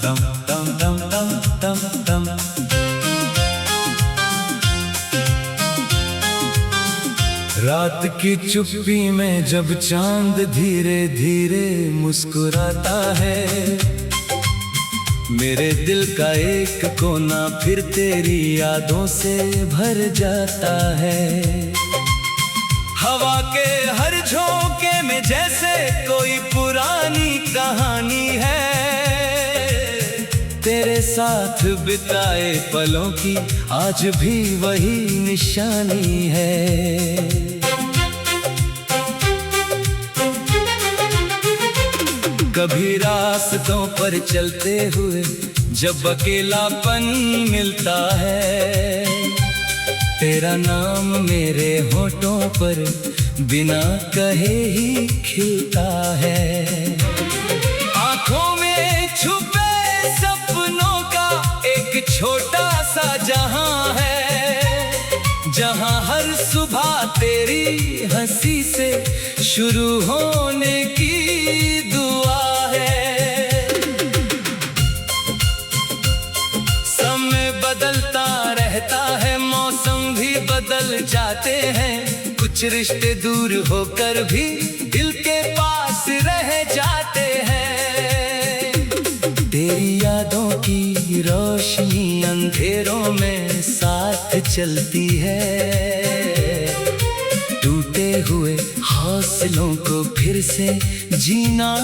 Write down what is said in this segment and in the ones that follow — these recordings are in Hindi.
तम तम तम तम तम तम। रात की चुप्पी में जब चांद धीरे धीरे मुस्कुराता है, मेरे दिल का एक कोना फिर तेरी यादों से भर जाता है। हवा के हर झोंके में जैसे कोई पुरानी कहानी है, तेरे साथ बिताए पलों की आज भी वही निशानी है। कभी रास्तों पर चलते हुए जब अकेलापन मिलता है, तेरा नाम मेरे होठों पर बिना कहे ही खिलता है। आंखों में छुपे सपनों का एक छोटा सा जहां है, जहां हर सुबह तेरी हंसी से शुरू होने की दुआ है। समय बदलता रहता है, मौसम भी बदल जाते हैं, कुछ रिश्ते दूर होकर भी दिल के पास रह जाते हैं। तेरी यादों की रोशनी अंधेरों में साथ चलती है, टूटे हुए हौसलों को फिर से जीना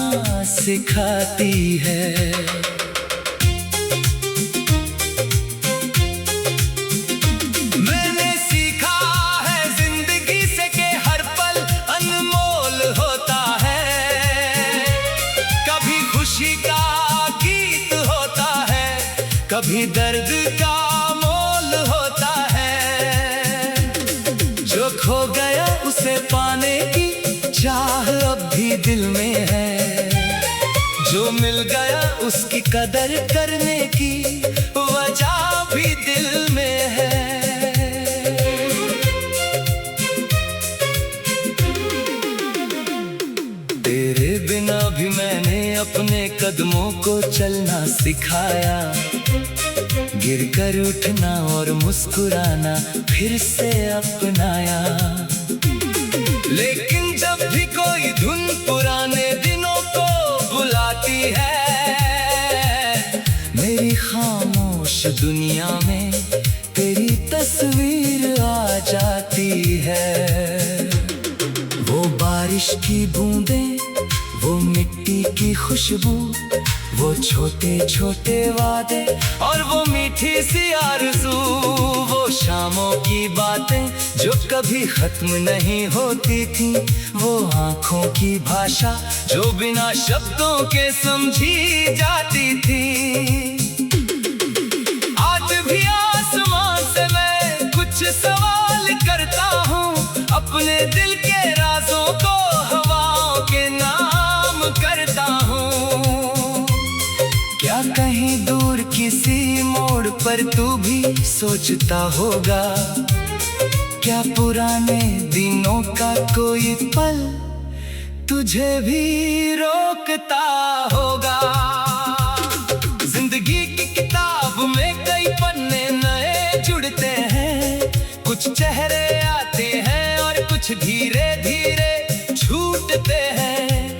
सिखाती है। मैंने सीखा है जिंदगी से कि हर पल अनमोल होता है, कभी खुशी का गीत होता है, कभी दर्द का मोल होता है। जो खो गया उसे पाने की चाह अब भी दिल में है, जो मिल गया उसकी कदर करने की वजह भी दिल में है। तेरे बिना भी मैंने अपने कदमों को चलना सिखाया, गिरकर उठना और मुस्कुराना फिर से अपनाया। लेकिन जब भी कोई धुन पुराने दिनों को बुलाती है, मेरी खामोश दुनिया में तेरी तस्वीर आ जाती है। वो बारिश की बूंदें, वो मिट्टी की खुशबू, वो छोटे छोटे वादे और वो मीठी सी आरज़ू, वो शामों की बातें जो कभी खत्म नहीं होती थी, वो आंखों की भाषा जो बिना शब्दों के समझी जाती थी। आज भी आसमान से मैं कुछ सवाल करता हूँ, अपने दिल के राजों को हवाओं के नाम करता हूँ। क्या कहीं दूर किसी मोड़ पर तू भी सोचता होगा, क्या पुराने दिनों का कोई पल तुझे भी रोकता होगा। जिंदगी की किताब में कई पन्ने नए जुड़ते हैं, कुछ चेहरे आते हैं और कुछ धीरे धीरे छूटते हैं,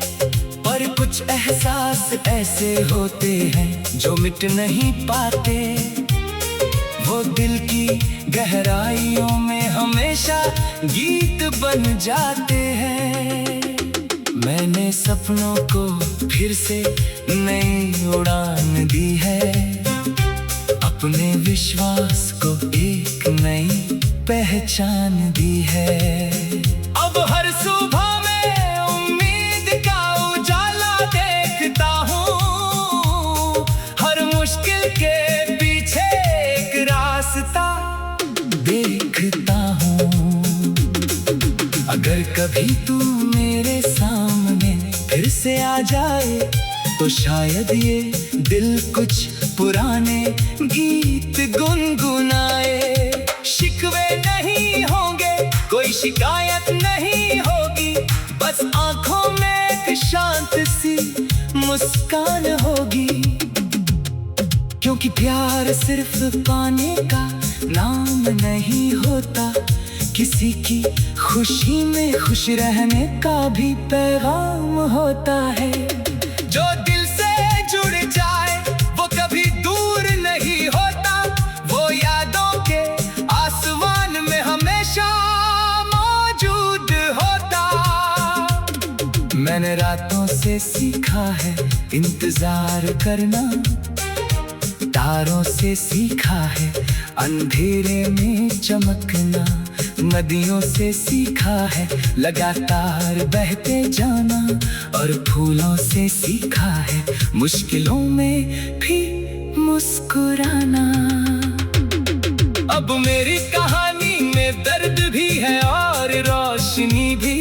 पर कुछ एहसास ऐसे होते हैं जो मिट नहीं पाते, वो दिल की गहराइयों में हमेशा गीत बन जाते हैं। मैंने सपनों को फिर से नई उड़ान दी है, अपने विश्वास को एक नई पहचान दी है। अब हर सुबह में उम्मीद का उजाला देखता हूँ, हर मुश्किल के पीछे एक रास्ता देखता हूँ। अगर कभी तू मेरे सामने फिर से आ जाए, तो शायद ये दिल कुछ पुराने गीत गुनगुनाए। शिकवे नहीं होंगे, कोई शिकायत नहीं होगी, बस आंखों में एक शांत सी मुस्कान होगी। क्योंकि प्यार सिर्फ पाने का नाम नहीं होता, किसी की खुशी में खुश रहने का भी पैगाम होता है। जो दिल से जुड़ जाए वो कभी दूर नहीं होता, वो यादों के आसमान में हमेशा मौजूद होता। मैंने रातों से सीखा है इंतजार करना, तारों से सीखा है अंधेरे में चमकना, नदियों से सीखा है लगातार बहते जाना, और फूलों से सीखा है मुश्किलों में भी मुस्कुराना। अब मेरी कहानी में दर्द भी है और रोशनी भी,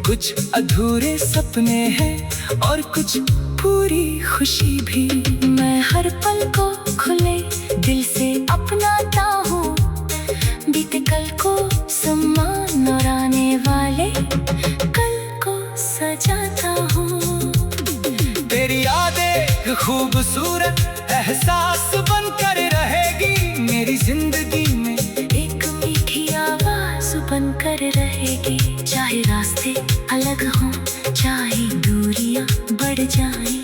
कुछ अधूरे सपने हैं और कुछ पूरी खुशी भी। मैं हर पल को खुले दिल से अपनाता हूँ, बीते कल को सम्मान और आने वाले कल को सजाता हूँ। तेरी यादें खूबसूरत एहसास बनकर रहेगी, मेरी जिंदगी में एक मीठी आवाज बनकर रहेगी। चाहे रास्ते अलग हों, चाहे दूरियां बढ़ जाएं,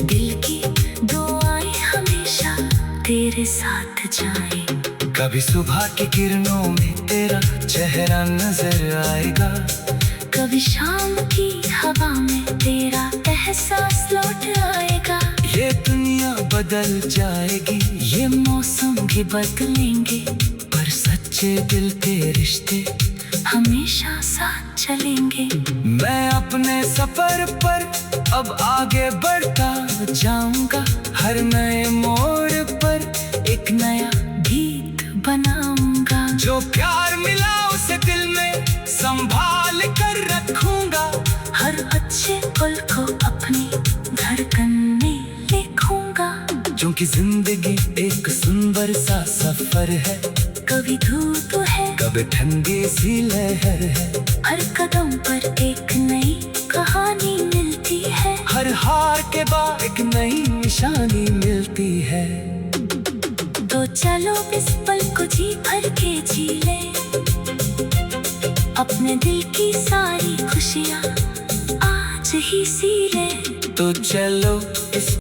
दिल की दुआएं हमेशा तेरे साथ जाएं। कभी सुबह की किरणों में तेरा चेहरा नजर आएगा, कभी शाम की हवा में तेरा एहसास लौट आएगा। ये दुनिया बदल जाएगी, ये मौसम भी बदलेंगे, पर सच्चे दिल के रिश्ते हमेशा साथ चलेंगे। मैं अपने सफर पर अब आगे बढ़ता जाऊंगा, हर नए मोड़ पर एक नया गीत बनाऊंगा। जो प्यार मिला उसे दिल में संभाल कर रखूंगा, हर अच्छे पल को अपनी धड़कन में लिखूंगा। क्योंकि जिंदगी एक सुंदर सा सफर है, कभी धूप है कभी ठंडी सी लहर है, हर कदम पर एक नई कहानी मिलती है, हर हार के बाद एक नई निशानी मिलती है। तो चलो इस पल को जी भर के जी ले, अपने दिल की सारी खुशियाँ आज ही सी ले। तो चलो इस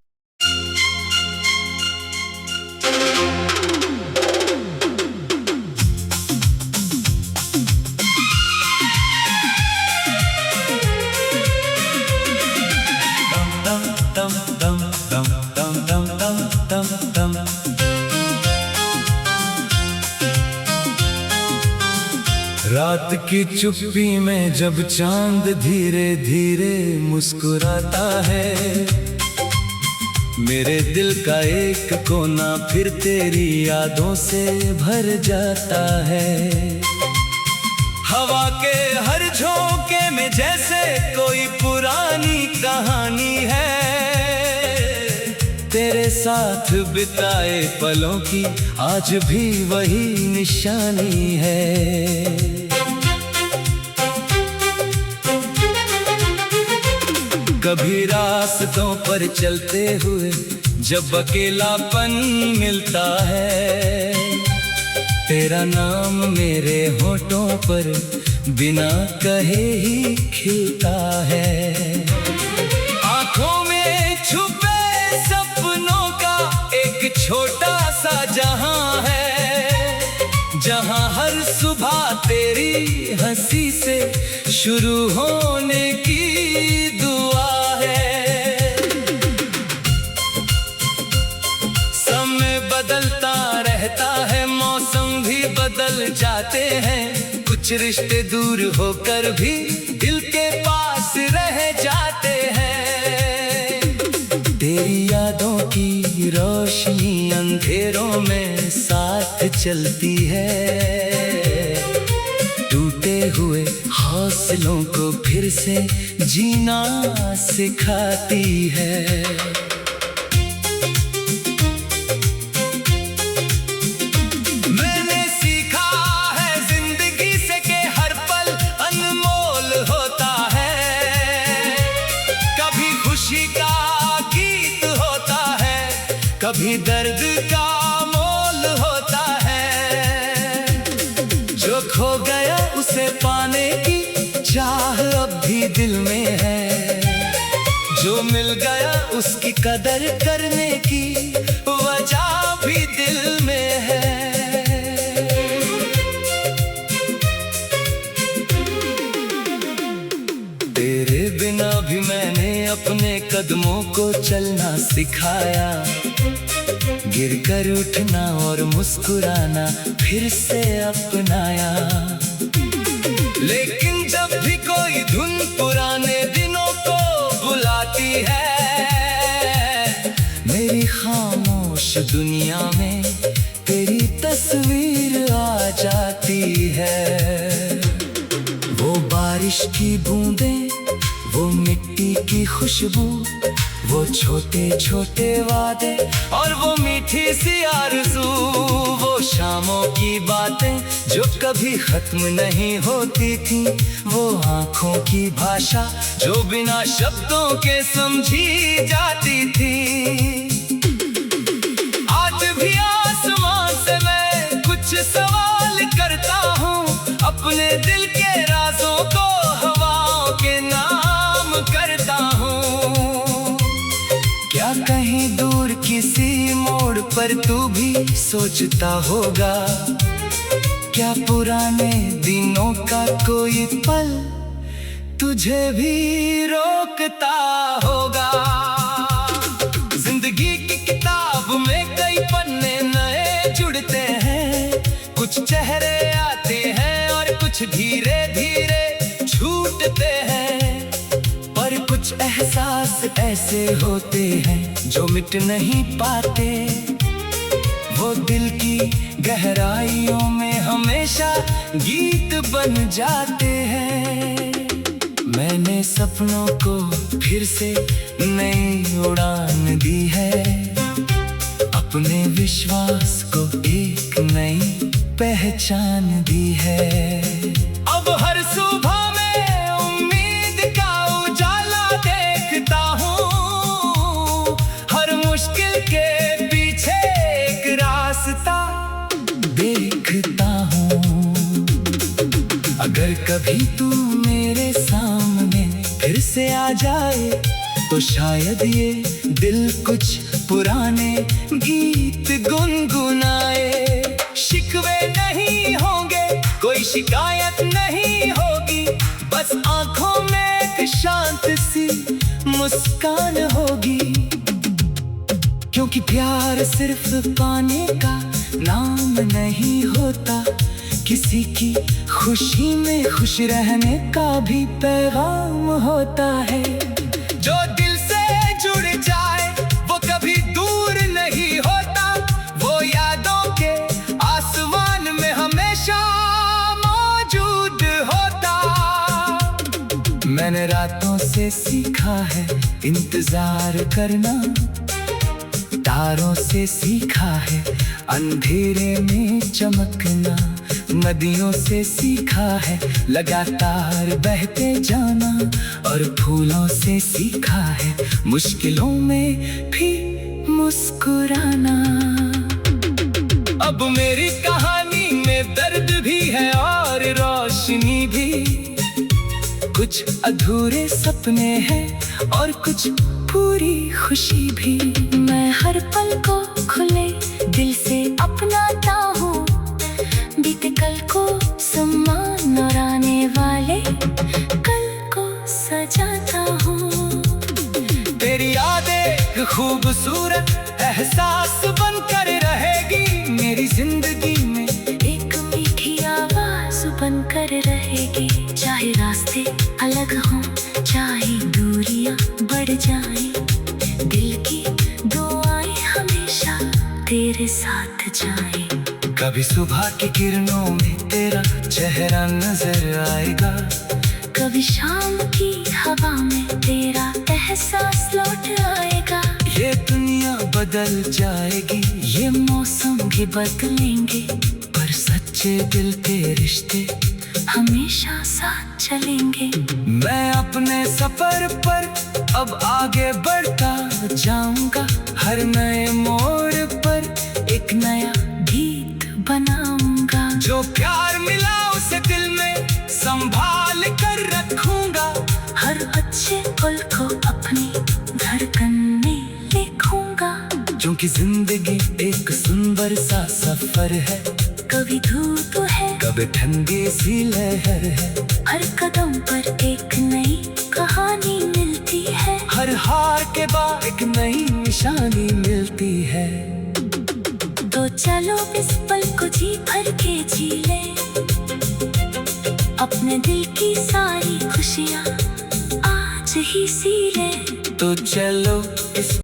रात की चुप्पी में जब चांद धीरे धीरे मुस्कुराता है, मेरे दिल का एक कोना फिर तेरी यादों से भर जाता है। हवा के हर झोंके में जैसे कोई पुरानी कहानी है, तेरे साथ बिताए पलों की आज भी वही निशानी है। कभी रास्तों पर चलते हुए जब अकेलापन मिलता है, तेरा नाम मेरे होठों पर बिना कहे ही खिलता है। आंखों में छुपे सपनों का एक छोटा सा जहां है, जहां हर सुबह तेरी हंसी से शुरू होने की दुआ है। समय बदलता रहता है, मौसम भी बदल जाते हैं, कुछ रिश्ते दूर होकर भी दिल के पास रह जाते हैं। तेरी यादों की रोशनी अंधेरों में साथ चलती है, टूटे हुए हौसलों को फिर से जीना सिखाती है। मैंने सीखा है जिंदगी से कि हर पल अनमोल होता है, कभी खुशी का गीत होता है, कभी दर्द का मोल होता है, जो खो गया उसे पाने की चाह अब भी दिल में है, जो मिल गया उसकी कदर करने की वजह भी दिल में है। तेरे बिना भी मैंने अपने कदमों को चलना सिखाया, गिरकर उठना और मुस्कुराना फिर से अपनाया। लेकिन जब भी कोई धुन पुराने दिनों को बुलाती है, मेरी खामोश दुनिया में तेरी तस्वीर आ जाती है। वो बारिश की बूंदें, वो मिट्टी की खुशबू, वो छोटे छोटे वादे और वो मीठी सी आरज़ू, वो शामों की बातें जो कभी खत्म नहीं होती थी, वो आँखों की भाषा जो बिना शब्दों के समझी जाती थी। आज भी आसमान से मैं कुछ सवाल करता हूँ, अपने दिल के राजों को हवाओं के नाम करता हूँ। क्या कहीं दूर किसी मोड़ पर तू भी सोचता होगा, क्या पुराने दिनों का कोई पल तुझे भी रोकता होगा। जिंदगी की किताब में कई पन्ने नए जुड़ते हैं, कुछ चेहरे आते हैं और कुछ धीरे धीरे छूटते हैं, पर कुछ एहसास ऐसे होते हैं जो मिट नहीं पाते, वो दिल की गहराइयों में हमेशा गीत बन जाते हैं। मैंने सपनों को फिर से नई उड़ान दी है, अपने विश्वास को एक नई पहचान दी है। अब हर सुबह में उम्मीद का उजाला देखता हूँ, हर मुश्किल के पीछे एक रास्ता देखता हूँ। अगर कभी तू मेरे सामने फिर से आ जाए, तो शायद ये दिल कुछ पुराने गीत गुनगुनाए। शिकवे नहीं होंगे, कोई शिकायत नहीं होगी, बस आंखों में एक शांत सी मुस्कान होगी। क्योंकि प्यार सिर्फ पाने का नाम नहीं होता, किसी की खुशी में खुश रहने का भी पैगाम होता है। जो दिल से जुड़ जाए वो कभी दूर नहीं होता, वो यादों के आसमान में हमेशा मौजूद होता। मैंने रातों से सीखा है इंतजार करना, तारों से सीखा है अंधेरे में चमकना, नदियों से सीखा है लगातार बहते जाना, और फूलों से सीखा है मुश्किलों में भी मुस्कुराना। अब मेरी कहानी में दर्द भी है और रोशनी भी, कुछ अधूरे सपने हैं और कुछ पूरी खुशी भी। मैं हर पल को खुले दिल से अपनाता हूँ, बीते कल को सम्मान और आने वाले कल को सजाता हूँ। तेरी यादें खूबसूरत एहसास बनकर रहेगी, मेरी जिंदगी में एक मीठी आवाज बनकर रहेगी। चाहे रास्ते अलग हों, चाहे दूरियां बढ़ जाएं, दिल की दुआएं हमेशा तेरे साथ जाएं। कभी सुबह की किरणों में तेरा चेहरा नजर आएगा, कभी शाम की हवा में तेरा एहसास लौट आएगा। ये दुनिया बदल जाएगी, ये मौसम भी बदलेंगे, पर सच्चे दिल के रिश्ते हमेशा साथ चलेंगे। मैं अपने सफर पर अब आगे बढ़ता जाऊंगा, हर नए मोड़ क्योंकि जिंदगी एक सुंदर सा सफर है। कभी धूप है, कभी ठंडी सी लहर है। हर कदम पर एक नई कहानी मिलती है। हर हार के बाद एक नई निशानी मिलती है। तो चलो इस पल को जी भर के जी ले, अपने दिल की सारी खुशियाँ आज ही सी ले। तो चलो इस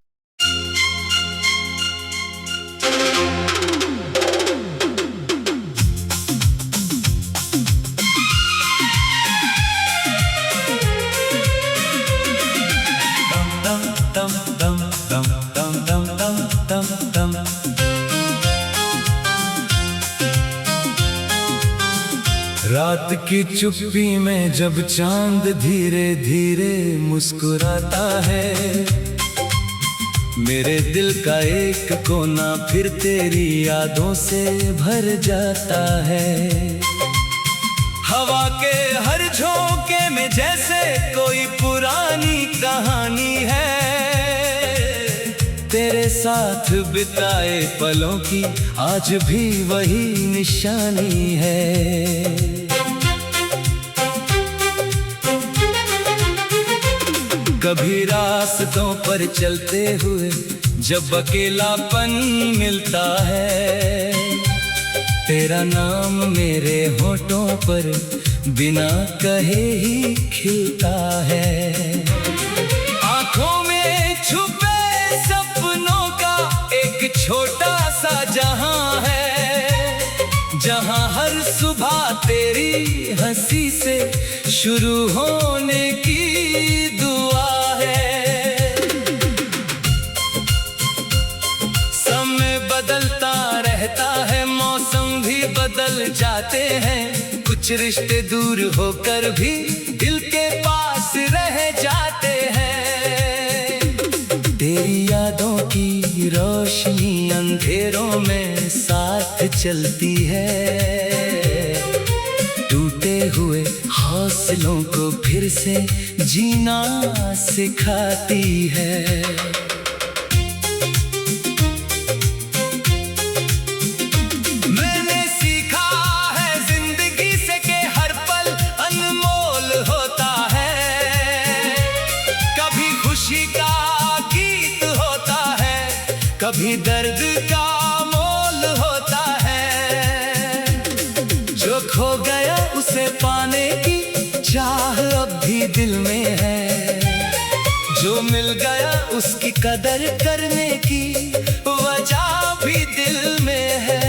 रात की चुप्पी में जब चांद धीरे धीरे मुस्कुराता है, मेरे दिल का एक कोना फिर तेरी यादों से भर जाता है। हवा के हर झोंके में जैसे कोई पुरानी कहानी है, तेरे साथ बिताए पलों की आज भी वही निशानी है। कभी रास्तों पर चलते हुए जब अकेलापन मिलता है, तेरा नाम मेरे होठों पर बिना कहे ही खिलता है। आंखों में छुपे सपनों का एक छोटा सा जहां है, जहां हर सुबह तेरी हंसी से शुरू होने की दुआ है। समय बदलता रहता है, मौसम भी बदल जाते हैं, कुछ रिश्ते दूर होकर भी दिल के पास रह जाते हैं। तेरी यादों की रोशनी अंधेरों में साथ चलती है, टूटे हुए हौसलों को फिर से जीना सिखाती है। मैंने सीखा है जिंदगी से कि हर पल अनमोल होता है। कभी खुशी का गीत होता है, कभी दर्द का मोल होता है। जो खो गया उसे पाने की चाह अब भी दिल में है, जो मिल गया उसकी कदर करने की वजह भी दिल में है।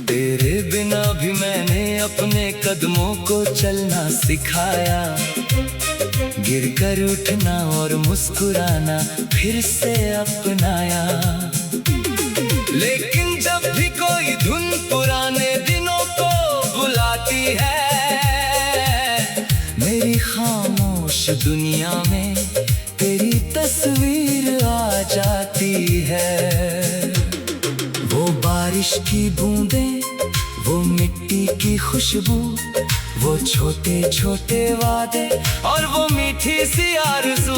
तेरे बिना भी मैंने अपने कदमों को चलना सिखाया, गिरकर उठना और मुस्कुराना फिर से अपनाया। लेकिन जब भी कोई धुन पुराने दिनों को बुलाती है, मेरी खामोश दुनिया में तेरी तस्वीर आ जाती है। वो बारिश की बूंदें, वो मिट्टी की खुशबू, वो छोटे छोटे वादे और वो मीठी सी आरज़ू,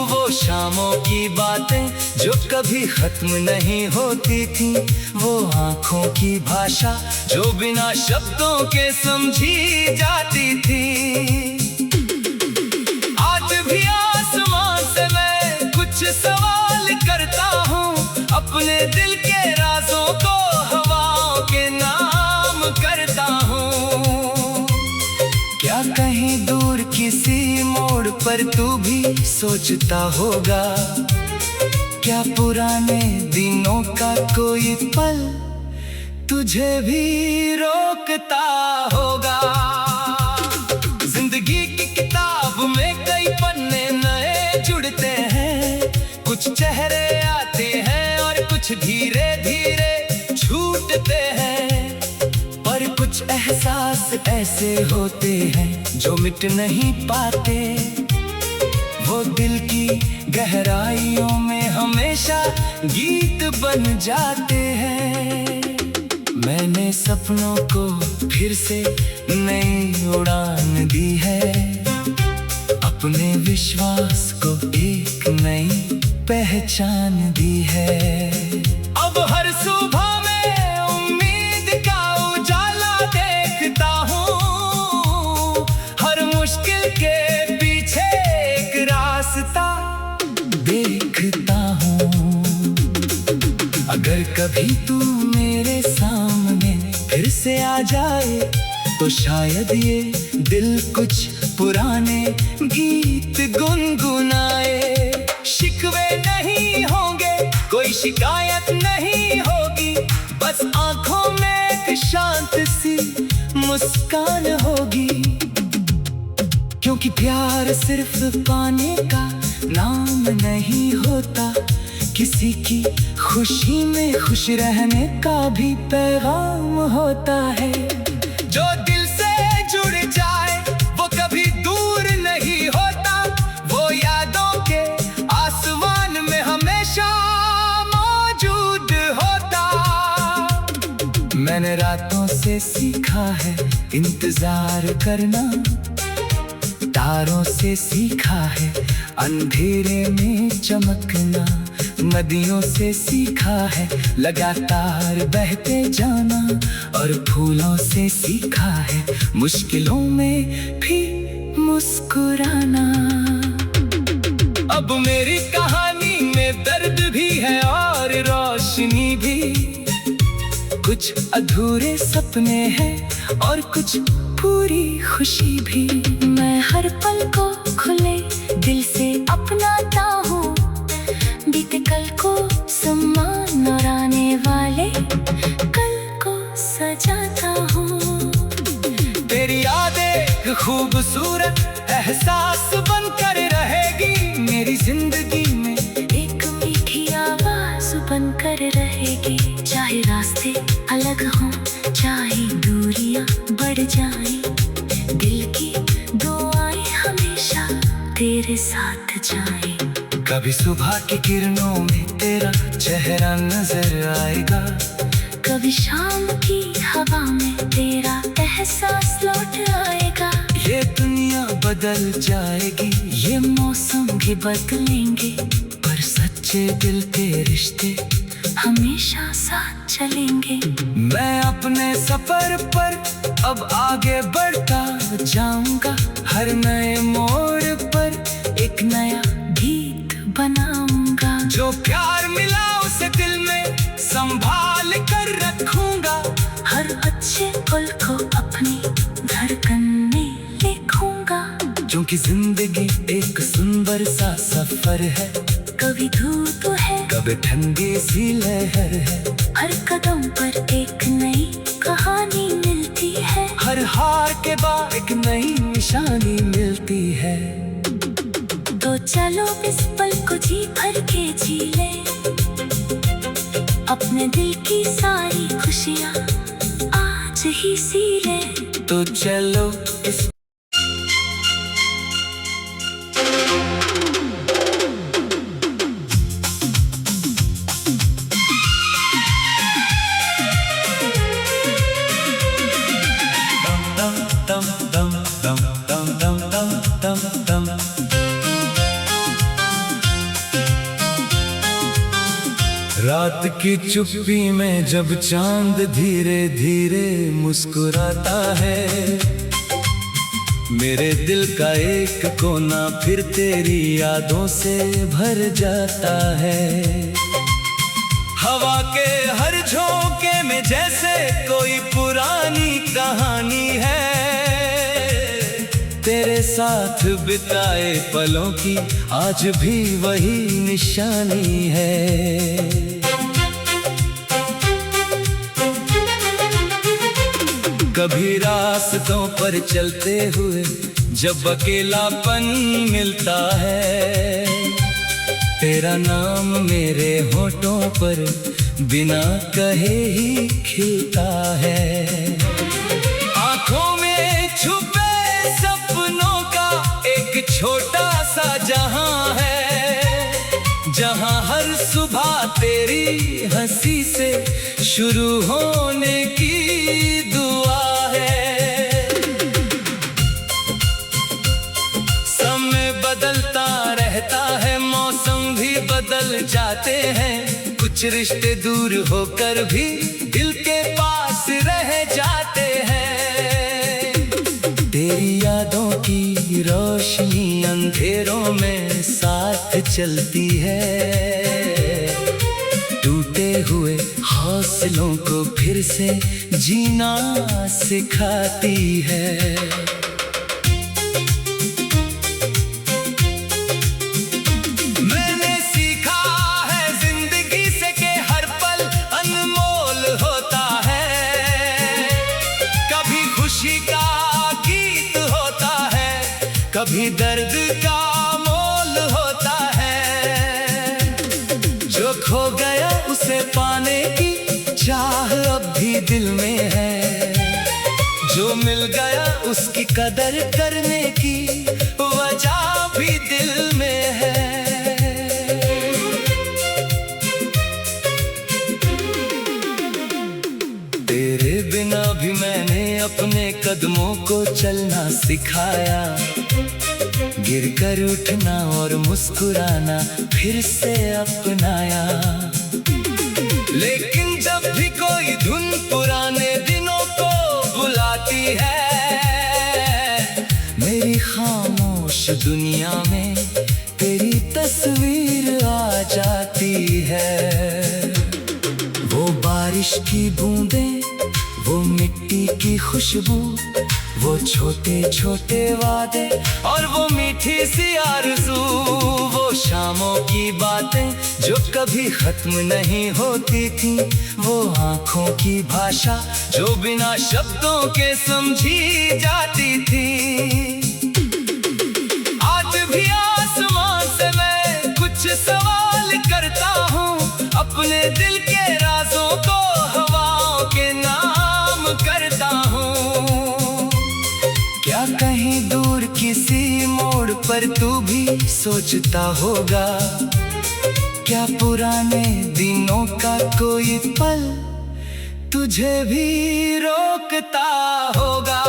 वो शामों की बातें जो कभी खत्म नहीं होती थी, वो आँखों की भाषा जो बिना शब्दों के समझी जाती थी। आज भी आसमान से मैं कुछ सवाल करता हूँ, अपने दिल के राजों को हवाओं के नाम करता हूँ। क्या कहीं दूर किसी मोड़ पर तू भी सोचता होगा, क्या पुराने दिनों का कोई पल तुझे भी रोकता होगा। जिंदगी की किताब में कई पन्ने नए जुड़ते हैं, कुछ चेहरे आते हैं और कुछ धीरे धीरे छूटते हैं, पर कुछ एहसास ऐसे होते हैं जो मिट नहीं पाते, वो दिल की गहराइयों में हमेशा गीत बन जाते हैं। मैंने सपनों को फिर से नई उड़ान दी है, अपने विश्वास को एक नई पहचान दी है। अब हर सुबह में उम्मीद का उजाला देखता हूँ, हर मुश्किल के पीछे एक रास्ता देखता हूँ। अगर कभी तू मेरे सामने फिर से आ जाए तो शायद ये दिल कुछ पुराने गीत गुनगुनाए। शिकवे नहीं होंगे, कोई शिकायत नहीं होगी, बस आंखों में एक शांत सी मुस्कान होगी। क्योंकि प्यार सिर्फ पाने का नाम नहीं होता, किसी की खुशी में खुश रहने का भी पैगाम होता है। जो दिल से जुड़ जाए वो कभी दूर नहीं होता, वो यादों के आसमान में हमेशा मौजूद होता। मैंने रातों से सीखा है इंतजार करना, तारों से सीखा है अंधेरे में चमकना, नदियों से सीखा है लगातार बहते जाना, और फूलों से सीखा है मुश्किलों में भी मुस्कुराना। अब मेरी कहानी में दर्द भी है और रोशनी भी, कुछ अधूरे सपने हैं और कुछ पूरी खुशी भी। मैं हर पल को खुले दिल से अपनाता हूँ, बीते कल को सम्मान और आने वाले कल को सजाता हूँ। तेरी यादें खूबसूरत एहसास बनकर रहेगी, मेरी जिंदगी में एक मीठी आवाज बनकर रहेगी। चाहे रास्ते अलग हों, चाहे दूरियां बढ़ जाएं, दिल की दुआएं हमेशा तेरे साथ जाएं। कभी सुबह की किरणों में तेरा चेहरा नजर आएगा, कभी शाम की हवा में तेरा एहसास लौट आएगा। ये दुनिया बदल जाएगी, ये मौसम भी बदलेंगे, पर सच्चे दिल के रिश्ते हमेशा साथ चलेंगे। मैं अपने सफर पर अब आगे बढ़ता जाऊंगा, हर नए मोड़ पर एक नया गीत बनाऊंगा। जो प्यार मिला उसे दिल में संभाल कर रखूंगा, हर अच्छे पल को अपनी धड़कन में लिखूंगा। क्योंकि जिंदगी एक सुंदर सा सफर है, कभी धूप है कभी ठंडी सी लहर है, हर कदम पर एक नई कहानी मिलती है, हर हार के बाद एक नई निशानी मिलती है। तो चलो इस पल को जी भर के जी ले, अपने दिल की सारी खुशियाँ आज ही सी ले। तो चलो इस रात की चुप्पी में जब चांद धीरे धीरे मुस्कुराता है, मेरे दिल का एक कोना फिर तेरी यादों से भर जाता है। हवा के हर झोंके में जैसे कोई पुरानी कहानी है, तेरे साथ बिताए पलों की आज भी वही निशानी है। कभी रास्तों पर चलते हुए जब अकेलापन मिलता है, तेरा नाम मेरे होठों पर बिना कहे ही खिलता है। आंखों में छुपे सपनों का एक छोटा सा जहां है, जहां हर सुबह तेरी हंसी से शुरू होने की दुआ है। समय बदलता रहता है, मौसम भी बदल जाते हैं, कुछ रिश्ते दूर होकर भी दिल के पास रह जाते हैं। तेरी यादों की रोशनी अंधेरों में साथ चलती है, टूटे हुए हौसलों को फिर से जीना सिखाती है। मैंने सीखा है जिंदगी से कि हर पल अनमोल होता है, कभी खुशी का गीत होता है, कभी दर्द का मोल होता है। जो खो गया उसे पाने की चाह अब भी दिल में है, जो मिल गया उसकी कदर करने की वजह भी दिल में है। तेरे बिना भी मैंने अपने कदमों को चलना सिखाया, गिर कर उठना और मुस्कुराना फिर से अपनाया। लेकिन जब भी कोई धुन पुराने दिनों को बुलाती है, मेरी खामोश दुनिया में तेरी तस्वीर आ जाती है। वो बारिश की बूंदें, वो मिट्टी की खुशबू, वो छोटे छोटे वादे और वो मीठी सी आरज़ू, वो शामों की बातें जो कभी खत्म नहीं होती थी, वो आँखों की भाषा जो बिना शब्दों के समझी जाती थी। आज भी आसमान से मैं कुछ सवाल करता हूँ, अपने दिल के राजों को हवाओं के नाम करता हूँ। क्या कहीं दूर किसी मोड़ पर तू भी सोचता होगा, क्या पुराने दिनों का कोई पल तुझे भी रोकता होगा।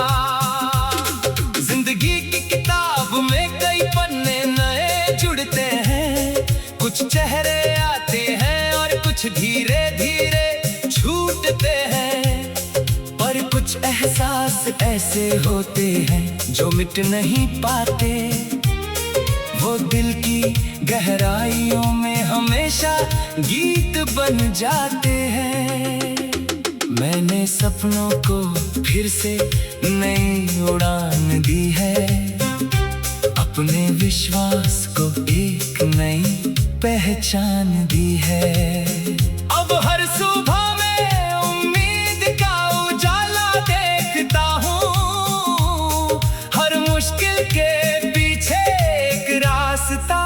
जिंदगी की किताब में कई पन्ने नए जुड़ते हैं, कुछ चेहरे आते हैं और कुछ धीरे धीरे छूटते हैं, पर कुछ एहसास ऐसे होते हैं जो मिट नहीं पाते, वो दिल की गहराइयों में हमेशा गीत बन जाते हैं। मैंने सपनों को फिर से नई उड़ान दी है, अपने विश्वास को एक नई पहचान दी है। अब हर सुबह में उम्मीद का उजाला देखता हूँ, हर मुश्किल के पीछे एक रास्ता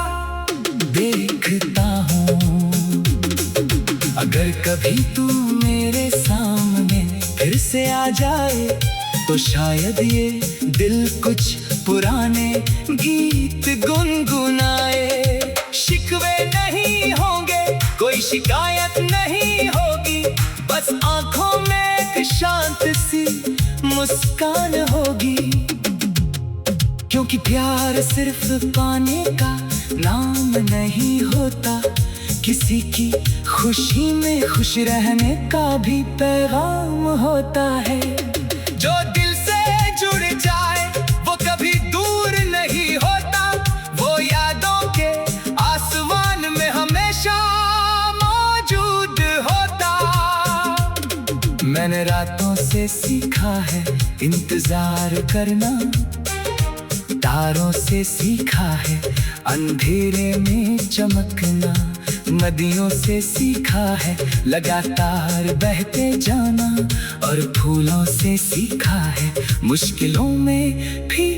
देखता हूँ। अगर कभी तू मेरे सामने फिर से आ जाए, तो शायद ये दिल कुछ पुराने गीत गुनगुनाए। शिकवे नहीं होंगे, कोई शिकायत नहीं होगी, बस आंखों में एक शांत सी मुस्कान होगी। क्योंकि प्यार सिर्फ पाने का नाम नहीं होता, किसी की खुशी में खुश रहने का भी पैगाम होता है। जो दिल से जुड़ जाए वो कभी दूर नहीं होता, वो यादों के आसमान में हमेशा मौजूद होता। मैंने रातों से सीखा है इंतजार करना, तारों से सीखा है अंधेरे में चमकना, नदियों से सीखा है लगातार बहते जाना, और फूलों से सीखा है मुश्किलों में भी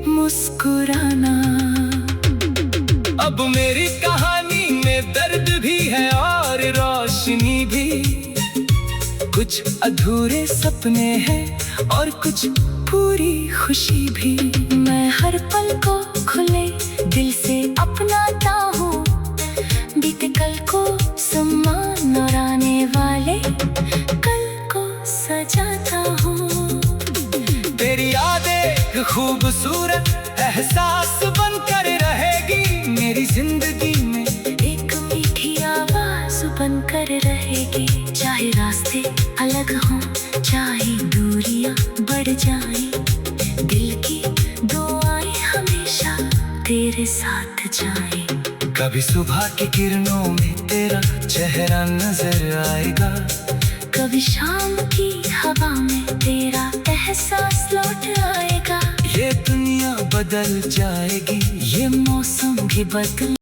मुस्कुराना। अब मेरी कहानी में दर्द भी है और रोशनी भी, कुछ अधूरे सपने हैं और कुछ पूरी खुशी भी। मैं हर पल को खुले दिल से अपनाता हूँ, बीते कल को सम्मान और आने वाले कल को सजाता हूँ। तेरी यादें एक खूबसूरत एहसास बनकर रहेगा। तेरे साथ जाए। कभी सुबह की किरणों में तेरा चेहरा नजर आएगा, कभी शाम की हवा में तेरा एहसास लौट आएगा। ये दुनिया बदल जाएगी, ये मौसम भी बदल